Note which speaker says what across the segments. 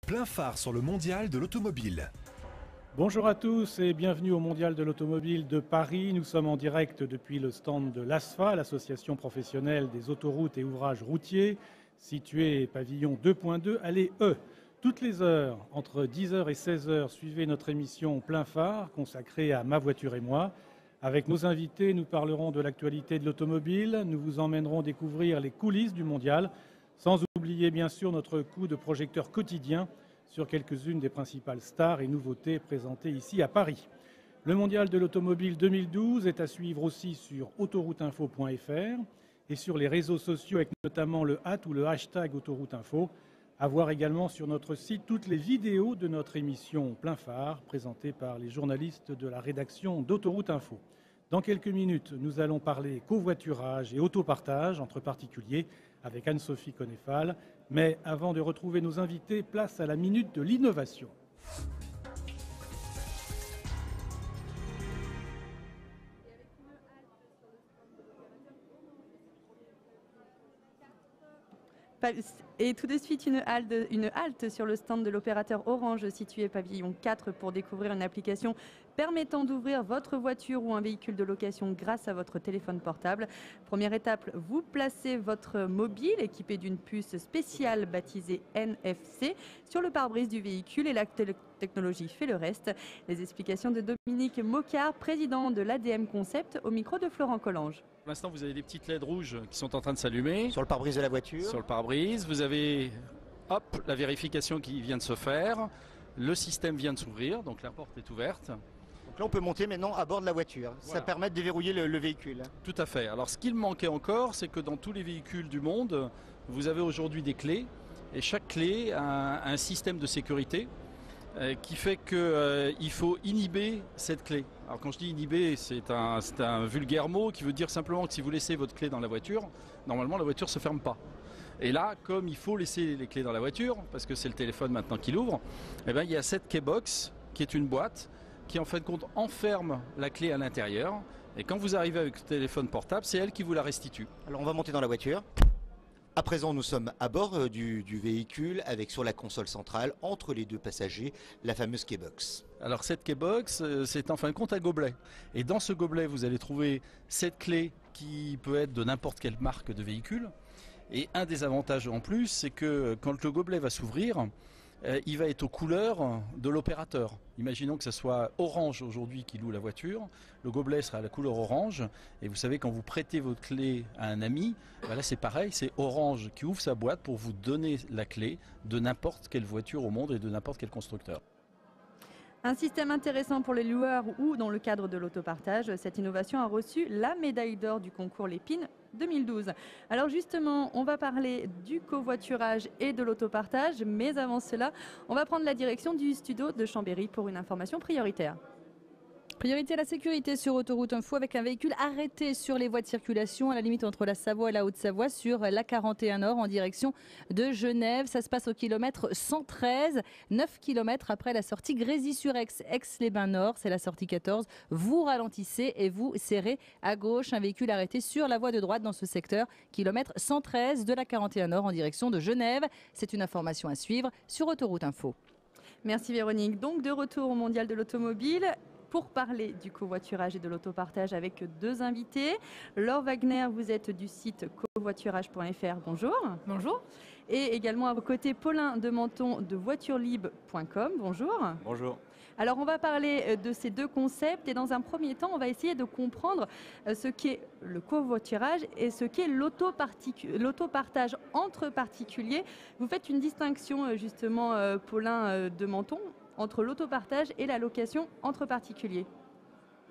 Speaker 1: plein phare sur le mondial de l'automobile.
Speaker 2: Bonjour à tous et bienvenue au Mondial de l'Automobile de Paris. Nous sommes en direct depuis le stand de l'ASFA, l'association professionnelle des autoroutes et ouvrages routiers, située pavillon 2.2, allée E. Toutes les heures, entre 10h et 16h, suivez notre émission Plein phare, consacrée à Ma voiture et moi. Avec nos invités, nous parlerons de l'actualité de l'automobile, nous vous emmènerons découvrir les coulisses du mondial, sans oublier bien sûr notre coup de projecteur quotidien sur quelques-unes des principales stars et nouveautés présentées ici à Paris. Le mondial de l'automobile 2012 est à suivre aussi sur autorouteinfo.fr et sur les réseaux sociaux avec notamment le @ ou le hashtag autorouteinfo. À voir également sur notre site toutes les vidéos de notre émission Plein phare présentée par les journalistes de la rédaction d'Autoroute Info. Dans quelques minutes, nous allons parler covoiturage et autopartage entre particuliers avec Anne-Sophie Connefal. Mais avant de retrouver nos invités, place à la minute de l'innovation.
Speaker 3: Et tout de suite, une halte sur le stand de l'opérateur Orange situé pavillon 4 pour découvrir une application permettant d'ouvrir votre voiture ou un véhicule de location grâce à votre téléphone portable. Première étape, vous placez votre mobile équipé d'une puce spéciale baptisée NFC sur le pare-brise du véhicule et la technologie fait le reste. Les explications de Dominique Mocard, président de l'ADM Concept, au micro de Florent Collange.
Speaker 4: Pour l'instant, vous avez des petites LED rouges qui sont en train de s'allumer.
Speaker 5: Sur le pare-brise de la voiture.
Speaker 4: Sur le pare-brise, vous avez la vérification qui vient de se faire. Le système vient de s'ouvrir, donc la porte est ouverte.
Speaker 5: Donc là, on peut monter maintenant à bord de la voiture.
Speaker 4: Voilà.
Speaker 5: Ça permet de déverrouiller le véhicule.
Speaker 4: Tout à fait. Alors, ce qu'il manquait encore, c'est que dans tous les véhicules du monde, vous avez aujourd'hui des clés. Et chaque clé a un système de sécurité qui fait qu'il faut inhiber cette clé. Alors quand je dis inhiber, c'est un vulgaire mot qui veut dire simplement que si vous laissez votre clé dans la voiture, normalement la voiture ne se ferme pas. Et là, comme il faut laisser les clés dans la voiture, parce que c'est le téléphone maintenant qui l'ouvre, eh bien, il y a cette keybox qui est une boîte qui en fin de compte enferme la clé à l'intérieur. Et quand vous arrivez avec le téléphone portable, c'est elle qui vous la restitue.
Speaker 5: Alors on va monter dans la voiture. À présent, nous sommes à bord du véhicule avec sur la console centrale, entre les deux passagers, la fameuse keybox.
Speaker 4: Alors cette keybox, c'est en fin de compte un gobelet. Et dans ce gobelet, vous allez trouver cette clé qui peut être de n'importe quelle marque de véhicule. Et un des avantages en plus, c'est que quand le gobelet va s'ouvrir, il va être aux couleurs de l'opérateur. Imaginons que ce soit Orange aujourd'hui qui loue la voiture, le gobelet sera à la couleur orange, et vous savez quand vous prêtez votre clé à un ami, là c'est pareil, c'est Orange qui ouvre sa boîte pour vous donner la clé de n'importe quelle voiture au monde et de n'importe quel constructeur.
Speaker 3: Un système intéressant pour les loueurs ou dans le cadre de l'autopartage. Cette innovation a reçu la médaille d'or du concours Lépine 2012. Alors justement, on va parler du covoiturage et de l'autopartage, mais avant cela, on va prendre la direction du studio de Chambéry pour une information prioritaire.
Speaker 6: Priorité à la sécurité sur Autoroute Info avec un véhicule arrêté sur les voies de circulation à la limite entre la Savoie et la Haute-Savoie sur la 41 Nord en direction de Genève. Ça se passe au kilomètre 113, 9 km après la sortie Grésy-sur-Aix, Aix-les-Bains-Nord. C'est la sortie 14. Vous ralentissez et vous serrez à gauche. Un véhicule arrêté sur la voie de droite dans ce secteur, kilomètre 113 de la 41 Nord en direction de Genève. C'est une information à suivre sur Autoroute Info.
Speaker 3: Merci Véronique. Donc de retour au Mondial de l'Automobile pour parler du covoiturage et de l'autopartage avec deux invités. Laure Wagner, vous êtes du site covoiturage.fr. Bonjour.
Speaker 7: Bonjour.
Speaker 3: Et également à vos côtés, Paulin de Menton de voiturelibre.com. Bonjour.
Speaker 8: Bonjour.
Speaker 3: Alors on va parler de ces deux concepts et dans un premier temps, on va essayer de comprendre ce qu'est le covoiturage et ce qu'est l'autopartage entre particuliers. Vous faites une distinction justement, Paulin de Menton, entre l'autopartage et la location entre particuliers.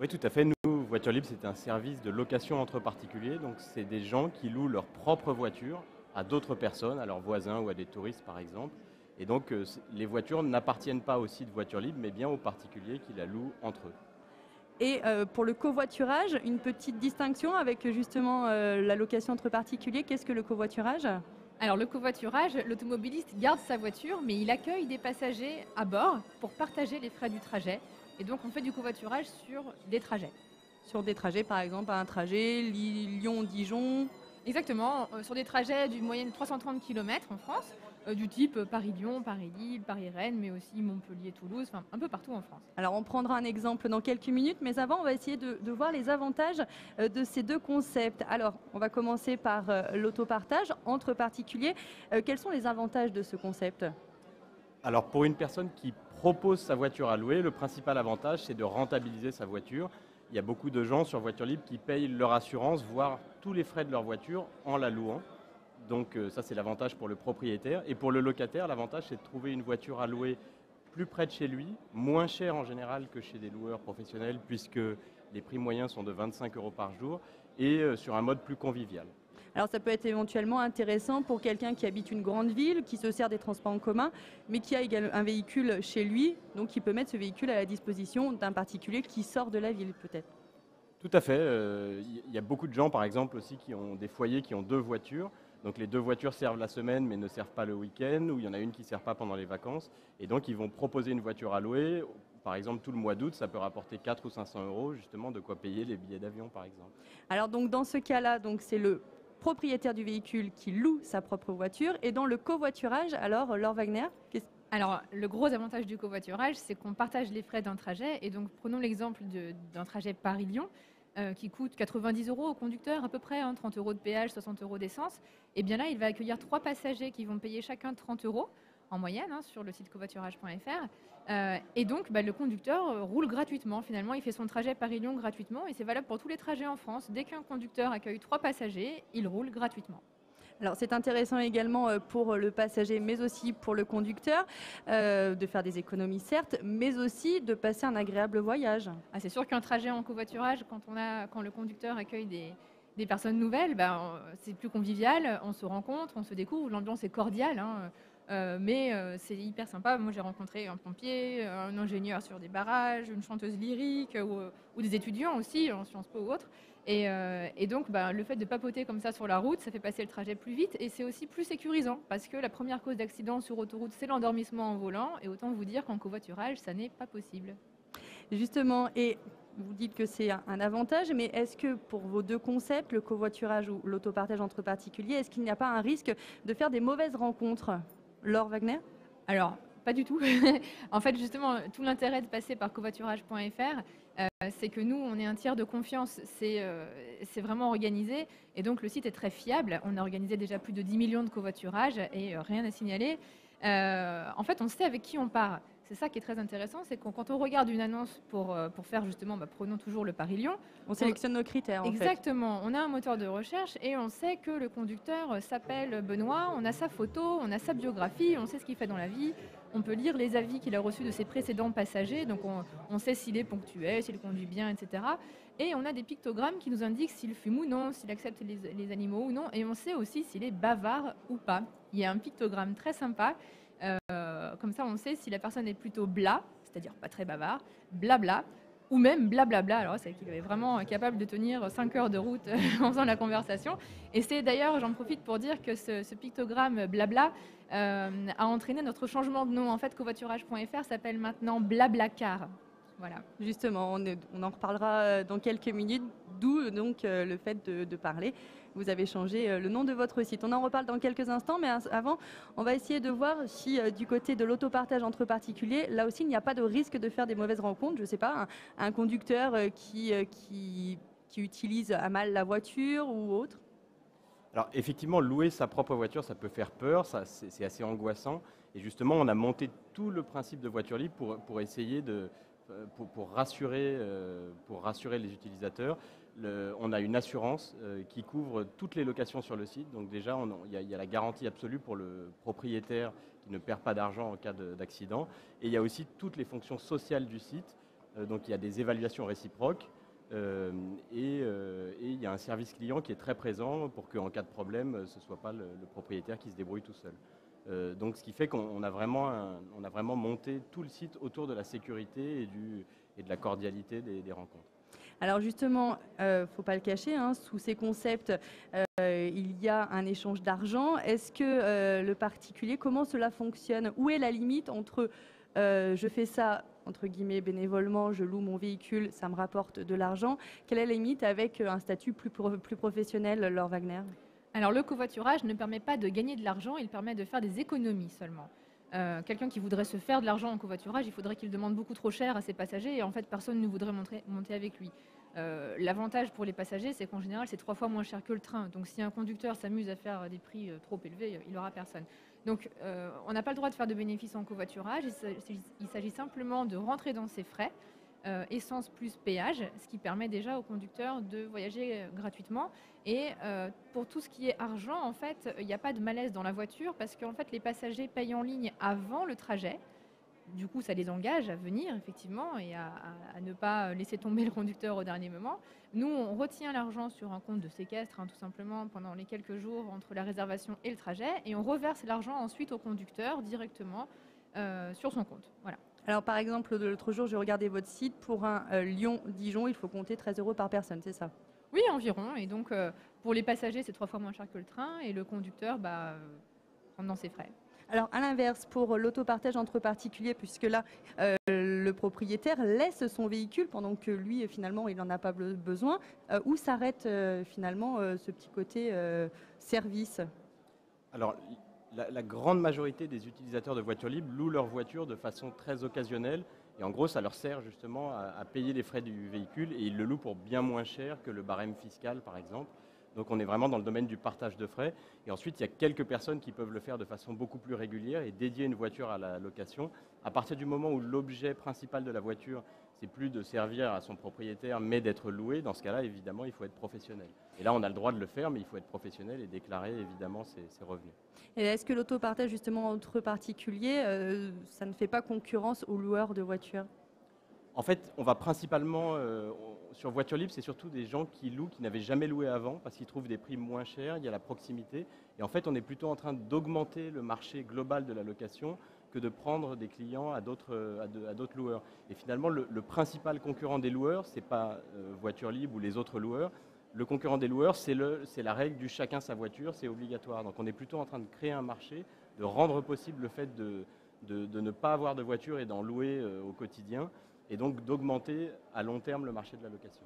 Speaker 8: Oui, tout à fait. Nous, Voiture Libre, c'est un service de location entre particuliers. Donc, c'est des gens qui louent leur propre voiture à d'autres personnes, à leurs voisins ou à des touristes, par exemple. Et donc, les voitures n'appartiennent pas au site Voiture Libre, mais bien aux particuliers qui la louent entre eux.
Speaker 3: Et pour le covoiturage, une petite distinction avec justement la location entre particuliers. Qu'est-ce que le covoiturage ?
Speaker 7: Alors le covoiturage, l'automobiliste garde sa voiture, mais il accueille des passagers à bord pour partager les frais du trajet. Et donc on fait du covoiturage sur des trajets.
Speaker 3: Sur des trajets, par exemple, un trajet Lyon-Dijon.
Speaker 7: Exactement, sur des trajets d'une moyenne de 330 km en France. du type Paris-Lyon, Paris-Lille, Paris-Rennes, mais aussi Montpellier-Toulouse, enfin un peu partout en France.
Speaker 3: Alors on prendra un exemple dans quelques minutes, mais avant on va essayer de voir les avantages de ces deux concepts. Alors on va commencer par l'autopartage entre particuliers. Quels sont les avantages de ce concept ?
Speaker 8: Alors pour une personne qui propose sa voiture à louer, le principal avantage c'est de rentabiliser sa voiture. Il y a beaucoup de gens sur Voiture Libre qui payent leur assurance, voire tous les frais de leur voiture en la louant. Donc ça c'est l'avantage pour le propriétaire. Et pour le locataire, l'avantage c'est de trouver une voiture à louer plus près de chez lui, moins cher en général que chez des loueurs professionnels puisque les prix moyens sont de 25 € par jour et sur un mode plus convivial.
Speaker 3: Alors ça peut être éventuellement intéressant pour quelqu'un qui habite une grande ville, qui se sert des transports en commun, mais qui a également un véhicule chez lui, donc il peut mettre ce véhicule à la disposition d'un particulier qui sort de la ville peut-être.
Speaker 8: Tout à fait. Il y a beaucoup de gens par exemple aussi qui ont des foyers qui ont 2 voitures. Donc les 2 voitures servent la semaine mais ne servent pas le week-end, ou il y en a une qui ne sert pas pendant les vacances. Et donc ils vont proposer une voiture à louer. Par exemple, tout le mois d'août, ça peut rapporter 400 ou 500 €, justement de quoi payer les billets d'avion par exemple.
Speaker 3: Alors donc dans ce cas-là, c'est le propriétaire du véhicule qui loue sa propre voiture. Et dans le covoiturage, alors Laure Wagner,
Speaker 7: Alors, le gros avantage du covoiturage, c'est qu'on partage les frais d'un trajet. Et donc, prenons l'exemple d'un trajet Paris-Lyon qui coûte 90 € au conducteur à peu près, 30 € de péage, 60 € d'essence. Et bien là, il va accueillir 3 passagers qui vont payer chacun 30 € en moyenne sur le site covoiturage.fr. Et donc, le conducteur roule gratuitement. Finalement, il fait son trajet Paris-Lyon gratuitement. Et c'est valable pour tous les trajets en France. Dès qu'un conducteur accueille 3 passagers, il roule gratuitement.
Speaker 3: Alors c'est intéressant également pour le passager, mais aussi pour le conducteur, de faire des économies certes, mais aussi de passer un agréable voyage.
Speaker 7: Ah, c'est sûr qu'un trajet en covoiturage, quand le conducteur accueille des personnes nouvelles, c'est plus convivial, on se rencontre, on se découvre, l'ambiance est cordiale, mais c'est hyper sympa. Moi j'ai rencontré un pompier, un ingénieur sur des barrages, une chanteuse lyrique ou des étudiants aussi en Sciences Po ou autres. Et donc, le fait de papoter comme ça sur la route, ça fait passer le trajet plus vite et c'est aussi plus sécurisant parce que la première cause d'accident sur autoroute, c'est l'endormissement en volant. Et autant vous dire qu'en covoiturage, ça n'est pas possible.
Speaker 3: Justement, et vous dites que c'est un avantage, mais est-ce que pour vos deux concepts, le covoiturage ou l'autopartage entre particuliers, est-ce qu'il n'y a pas un risque de faire des mauvaises rencontres ? Laure Wagner ?
Speaker 7: Alors, pas du tout. En fait, justement, tout l'intérêt de passer par covoiturage.fr, c'est que nous, on est un tiers de confiance. C'est vraiment organisé. Et donc, le site est très fiable. On a organisé déjà plus de 10 millions de covoiturages et rien à signaler. En fait, on sait avec qui on part. C'est ça qui est très intéressant, c'est que quand on regarde une annonce pour faire justement, prenons toujours le Paris-Lyon.
Speaker 3: On sélectionne nos critères, en fait.
Speaker 7: Exactement. On a un moteur de recherche et on sait que le conducteur s'appelle Benoît, on a sa photo, on a sa biographie, on sait ce qu'il fait dans la vie. On peut lire les avis qu'il a reçus de ses précédents passagers, donc on sait s'il est ponctuel, s'il conduit bien, etc. Et on a des pictogrammes qui nous indiquent s'il fume ou non, s'il accepte les animaux ou non, et on sait aussi s'il est bavard ou pas. Il y a un pictogramme très sympa. Comme ça, on sait si la personne est plutôt bla, c'est-à-dire pas très bavard, blabla, ou même blablabla. Alors, c'est qu'il est vraiment capable de tenir 5 heures de route en faisant la conversation. Et c'est d'ailleurs, j'en profite pour dire que ce pictogramme blabla a entraîné notre changement de nom. En fait, covoiturage.fr s'appelle maintenant Blablacar. Voilà.
Speaker 3: Justement, on en reparlera dans quelques minutes, d'où donc le fait de parler. Vous avez changé le nom de votre site. On en reparle dans quelques instants, mais avant, on va essayer de voir si du côté de l'autopartage entre particuliers, là aussi, il n'y a pas de risque de faire des mauvaises rencontres. Je ne sais pas, un conducteur qui utilise à mal la voiture ou autre.
Speaker 8: Alors effectivement, louer sa propre voiture, ça peut faire peur, c'est assez angoissant. Et justement, on a monté tout le principe de Voiture Libre pour essayer pour rassurer les utilisateurs. On a une assurance qui couvre toutes les locations sur le site. Donc déjà, il y a la garantie absolue pour le propriétaire qui ne perd pas d'argent en cas d'accident. Et il y a aussi toutes les fonctions sociales du site. Donc il y a des évaluations réciproques. Et il y a un service client qui est très présent pour qu'en cas de problème, ce ne soit pas le propriétaire qui se débrouille tout seul. Donc ce qui fait qu'on a vraiment monté tout le site autour de la sécurité et de la cordialité des rencontres.
Speaker 3: Alors justement, il ne faut pas le cacher, sous ces concepts, il y a un échange d'argent. Est-ce que le particulier, comment cela fonctionne ? Où est la limite entre je fais ça, entre guillemets, bénévolement, je loue mon véhicule, ça me rapporte de l'argent. Quelle est la limite avec un statut plus professionnel, Laure Wagner ?
Speaker 7: Alors le covoiturage ne permet pas de gagner de l'argent, il permet de faire des économies seulement. Quelqu'un qui voudrait se faire de l'argent en covoiturage, il faudrait qu'il demande beaucoup trop cher à ses passagers et en fait personne ne voudrait monter avec lui. L'avantage pour les passagers, c'est qu'en général c'est 3 fois moins cher que le train. Donc si un conducteur s'amuse à faire des prix trop élevés, il n'aura personne. Donc on n'a pas le droit de faire de bénéfices en covoiturage, il s'agit simplement de rentrer dans ses frais. Essence plus péage, ce qui permet déjà aux conducteurs de voyager gratuitement. Et pour tout ce qui est argent, en fait, il n'y a pas de malaise dans la voiture parce qu'en fait, les passagers payent en ligne avant le trajet. Du coup, ça les engage à venir, effectivement, et à ne pas laisser tomber le conducteur au dernier moment. Nous, on retient l'argent sur un compte de séquestre, tout simplement, pendant les quelques jours entre la réservation et le trajet, et on reverse l'argent ensuite au conducteur directement sur son compte. Voilà.
Speaker 3: Alors par exemple, l'autre jour, j'ai regardé votre site, pour un Lyon-Dijon, il faut compter 13 € par personne, c'est ça?
Speaker 7: Oui, environ. Et donc pour les passagers, c'est 3 fois moins cher que le train et le conducteur rentre dans ses frais.
Speaker 3: Alors à l'inverse, pour l'autopartage entre particuliers, puisque là, le propriétaire laisse son véhicule pendant que lui, finalement, il n'en a pas besoin, où s'arrête finalement ce petit côté service?
Speaker 8: Alors, la grande majorité des utilisateurs de voitures libres louent leur voiture de façon très occasionnelle. Et en gros, ça leur sert justement à payer les frais du véhicule et ils le louent pour bien moins cher que le barème fiscal, par exemple. Donc on est vraiment dans le domaine du partage de frais. Et ensuite, il y a quelques personnes qui peuvent le faire de façon beaucoup plus régulière et dédier une voiture à la location. À partir du moment où l'objet principal de la voiture, c'est plus de servir à son propriétaire, mais d'être loué, dans ce cas-là, évidemment, il faut être professionnel. Et là, on a le droit de le faire, mais il faut être professionnel et déclarer, évidemment, ses revenus.
Speaker 3: Et est-ce que l'autopartage, justement, entre particuliers, ça ne fait pas concurrence aux loueurs de voitures?
Speaker 8: En fait, on va principalement, sur Voiture Libre, c'est surtout des gens qui louent, qui n'avaient jamais loué avant, parce qu'ils trouvent des prix moins chers, il y a la proximité. Et en fait, on est plutôt en train d'augmenter le marché global de la location que de prendre des clients à d'autres loueurs. Et finalement, le principal concurrent des loueurs, ce n'est pas Voiture Libre ou les autres loueurs. Le concurrent des loueurs, c'est la règle du chacun sa voiture, c'est obligatoire. Donc on est plutôt en train de créer un marché, de rendre possible le fait de ne pas avoir de voiture et d'en louer au quotidien, et donc d'augmenter à long terme le marché de la location.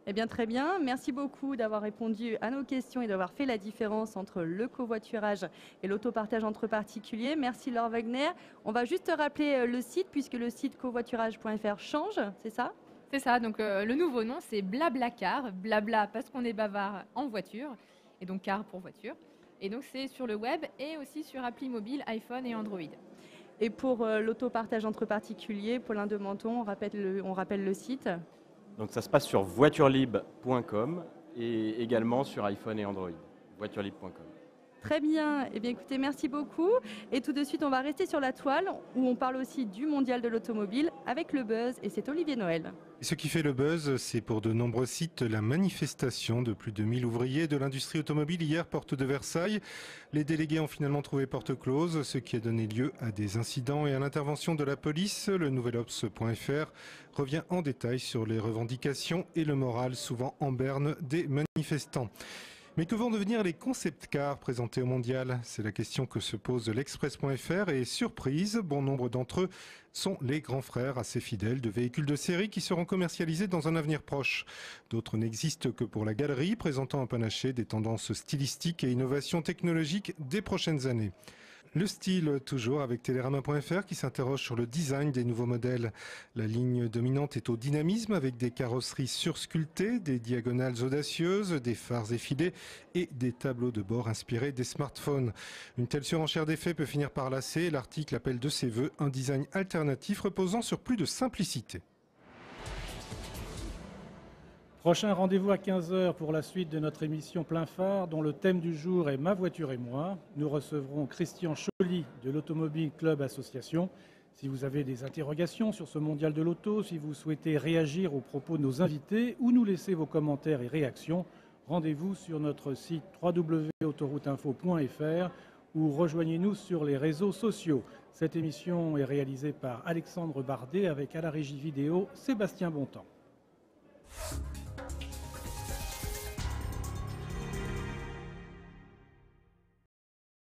Speaker 3: Eh bien, très bien. Merci beaucoup d'avoir répondu à nos questions et d'avoir fait la différence entre le covoiturage et l'autopartage entre particuliers. Merci Laure Wagner. On va juste rappeler le site, puisque le site covoiturage.fr change, c'est ça?
Speaker 7: C'est ça, donc le nouveau nom c'est Blablacar, blabla parce qu'on est bavard en voiture, et donc car pour voiture. Et donc c'est sur le web et aussi sur appli mobile, iPhone et Android.
Speaker 3: Et pour l'autopartage entre particuliers, Paulin de Menton, on rappelle le site?
Speaker 8: Donc ça se passe sur voiturelibre.com et également sur iPhone et Android, voiturelibre.com.
Speaker 3: Très bien. Eh bien, écoutez, merci beaucoup. Et tout de suite, on va rester sur la toile, où on parle aussi du mondial de l'automobile avec le buzz. Et c'est Olivier Noël.
Speaker 1: Et ce qui fait le buzz, c'est pour de nombreux sites la manifestation de plus de 1000 ouvriers de l'industrie automobile hier, porte de Versailles. Les délégués ont finalement trouvé porte close, ce qui a donné lieu à des incidents et à l'intervention de la police. Le nouvelobs.fr revient en détail sur les revendications et le moral souvent en berne des manifestants. Mais que vont devenir les concept cars présentés au mondial? C'est la question que se pose l'Express.fr et surprise, bon nombre d'entre eux sont les grands frères assez fidèles de véhicules de série qui seront commercialisés dans un avenir proche. D'autres n'existent que pour la galerie, présentant un panaché des tendances stylistiques et innovations technologiques des prochaines années. Le style, toujours avec Télérama.fr qui s'interroge sur le design des nouveaux modèles. La ligne dominante est au dynamisme avec des carrosseries sursculptées, des diagonales audacieuses, des phares effilés et des tableaux de bord inspirés des smartphones. Une telle surenchère d'effets peut finir par lasser. L'article appelle de ses voeux un design alternatif reposant sur plus de simplicité.
Speaker 2: Prochain rendez-vous à 15 h pour la suite de notre émission Plein Phare, dont le thème du jour est Ma voiture et moi. Nous recevrons Christian Choly de l'Automobile Club Association. Si vous avez des interrogations sur ce mondial de l'auto, si vous souhaitez réagir aux propos de nos invités ou nous laisser vos commentaires et réactions, rendez-vous sur notre site www.autorouteinfo.fr ou rejoignez-nous sur les réseaux sociaux. Cette émission est réalisée par Alexandre Bardet avec à la régie vidéo Sébastien Bontemps.